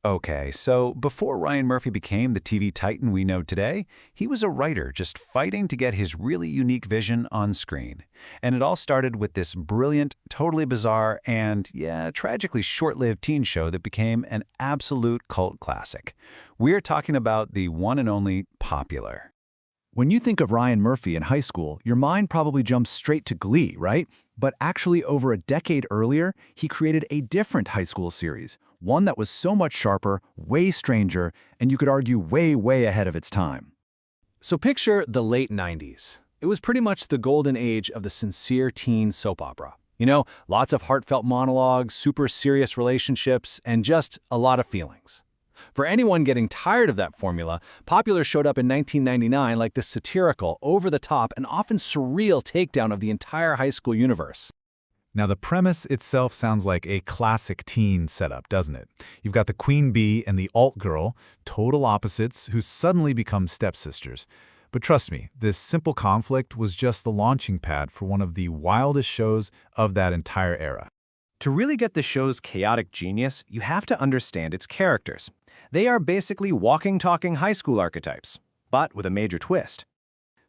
Okay, so before Ryan Murphy became the TV titan we know today, he was a writer just fighting to get his really unique vision on screen. And it all started with this brilliant, totally bizarre, and, yeah, tragically short-lived teen show that became an absolute cult classic. We're talking about the one and only Popular. When you think of Ryan Murphy in high school, your mind probably jumps straight to Glee, right? But actually, over a decade earlier, he created a different high school series, one that was so much sharper, way stranger, and you could argue way ahead of its time. So picture the late 90s. It was pretty much the golden age of the sincere teen soap opera. You know, lots of heartfelt monologues, super serious relationships, and just a lot of feelings. For anyone getting tired of that formula, Popular showed up in 1999 like this satirical, over-the-top, and often surreal takedown of the entire high school universe. Now, the premise itself sounds like a classic teen setup, doesn't it? You've got the queen bee and the alt girl, total opposites, who suddenly become stepsisters. But trust me, this simple conflict was just the launching pad for one of the wildest shows of that entire era. To really get the show's chaotic genius, you have to understand its characters. They are basically walking, talking high school archetypes, but with a major twist.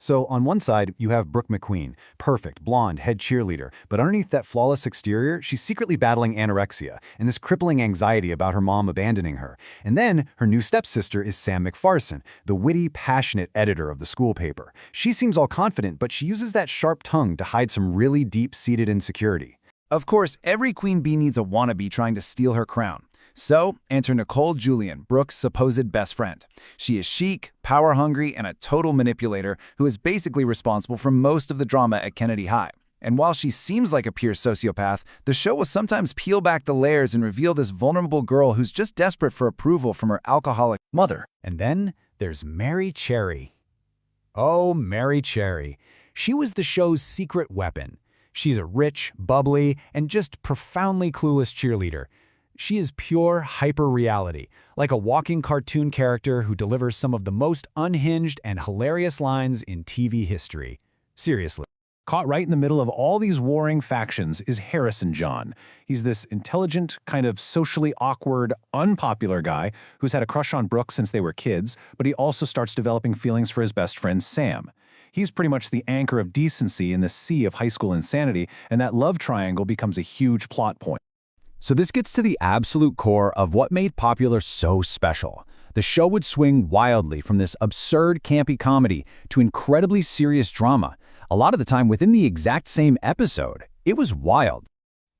So on one side, you have Brooke McQueen, perfect, blonde, head cheerleader, but underneath that flawless exterior, she's secretly battling anorexia and this crippling anxiety about her mom abandoning her. And then her new stepsister is Sam McPherson, the witty, passionate editor of the school paper. She seems all confident, but she uses that sharp tongue to hide some really deep-seated insecurity. Of course, every queen bee needs a wannabe trying to steal her crown. So, enter Nicole Julian, Brooke's supposed best friend. She is chic, power-hungry, and a total manipulator who is basically responsible for most of the drama at Kennedy High. And while she seems like a pure sociopath, the show will sometimes peel back the layers and reveal this vulnerable girl who's just desperate for approval from her alcoholic mother. And then there's Mary Cherry. Oh, Mary Cherry. She was the show's secret weapon. She's a rich, bubbly, and just profoundly clueless cheerleader. She is pure hyper-reality, like a walking cartoon character who delivers some of the most unhinged and hilarious lines in TV history. Seriously. Caught right in the middle of all these warring factions is Harrison John. He's this intelligent, kind of socially awkward, unpopular guy who's had a crush on Brooke since they were kids, but he also starts developing feelings for his best friend Sam. He's pretty much the anchor of decency in the sea of high school insanity, and that love triangle becomes a huge plot point. So this gets to the absolute core of what made Popular so special. The show would swing wildly from this absurd, campy comedy to incredibly serious drama, a lot of the time within the exact same episode. It was wild.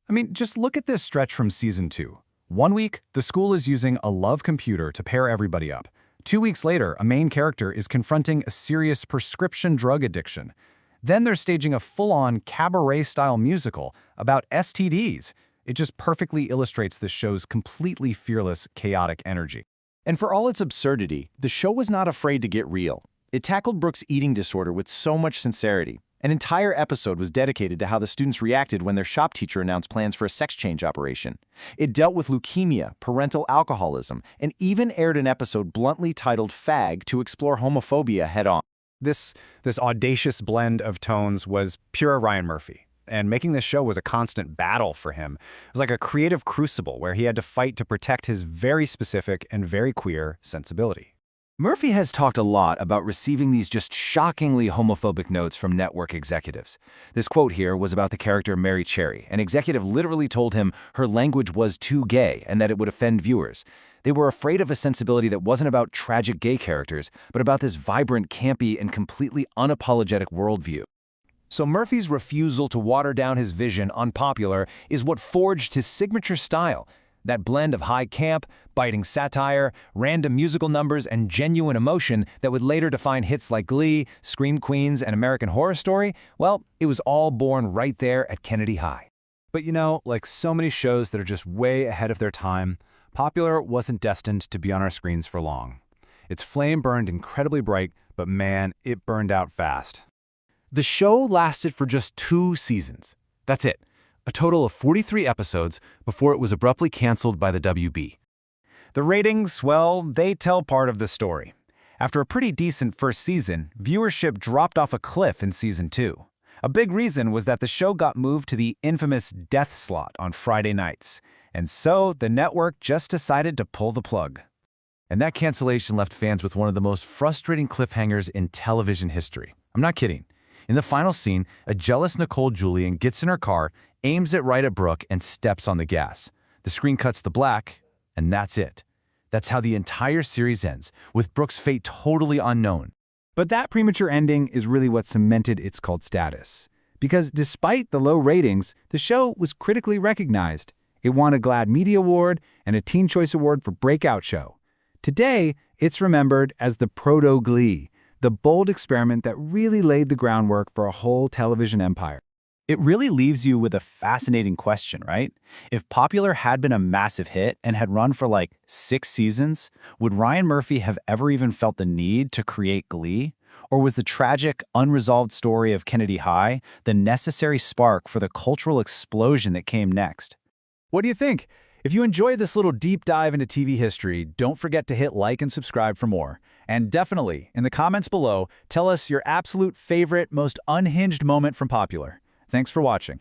I mean, just look at this stretch from Season 2. 1 week, the school is using a love computer to pair everybody up. 2 weeks later, a main character is confronting a serious prescription drug addiction. Then they're staging a full-on cabaret-style musical about STDs. It just perfectly illustrates this show's completely fearless, chaotic energy. And for all its absurdity, the show was not afraid to get real. It tackled Brooke's eating disorder with so much sincerity. An entire episode was dedicated to how the students reacted when their shop teacher announced plans for a sex change operation. It dealt with leukemia, parental alcoholism, and even aired an episode bluntly titled Fag to explore homophobia head-on. This audacious blend of tones was pure Ryan Murphy. And making this show was a constant battle for him. It was like a creative crucible where he had to fight to protect his very specific and very queer sensibility. Murphy has talked a lot about receiving these just shockingly homophobic notes from network executives. This quote here was about the character Mary Cherry. An executive literally told him her language was too gay and that it would offend viewers. They were afraid of a sensibility that wasn't about tragic gay characters, but about this vibrant, campy, and completely unapologetic worldview. So Murphy's refusal to water down his vision on Popular is what forged his signature style, that blend of high camp, biting satire, random musical numbers, and genuine emotion that would later define hits like Glee, Scream Queens, and American Horror Story. Well, it was all born right there at Kennedy High. But you know, like so many shows that are just way ahead of their time, Popular wasn't destined to be on our screens for long. Its flame burned incredibly bright, but man, it burned out fast. The show lasted for just 2 seasons. That's it. A total of 43 episodes before it was abruptly canceled by the WB. The ratings, well, they tell part of the story. After a pretty decent first season, viewership dropped off a cliff in Season 2. A big reason was that the show got moved to the infamous death slot on Friday nights. And so the network just decided to pull the plug. And that cancellation left fans with one of the most frustrating cliffhangers in television history. I'm not kidding. In the final scene, a jealous Nicole Julian gets in her car, aims it right at Brooke, and steps on the gas. The screen cuts to black, and that's it. That's how the entire series ends, with Brooke's fate totally unknown. But that premature ending is really what cemented its cult status. Because despite the low ratings, the show was critically recognized. It won a GLAAD Media Award and a Teen Choice Award for Breakout Show. Today, it's remembered as the proto-Glee, the bold experiment that really laid the groundwork for a whole television empire. It really leaves you with a fascinating question, right? If Popular had been a massive hit and had run for like 6 seasons, would Ryan Murphy have ever even felt the need to create Glee? Or was the tragic, unresolved story of Kennedy High the necessary spark for the cultural explosion that came next? What do you think? If you enjoyed this little deep dive into TV history, don't forget to hit like and subscribe for more. And definitely, in the comments below, tell us your absolute favorite, most unhinged moment from Popular. Thanks for watching.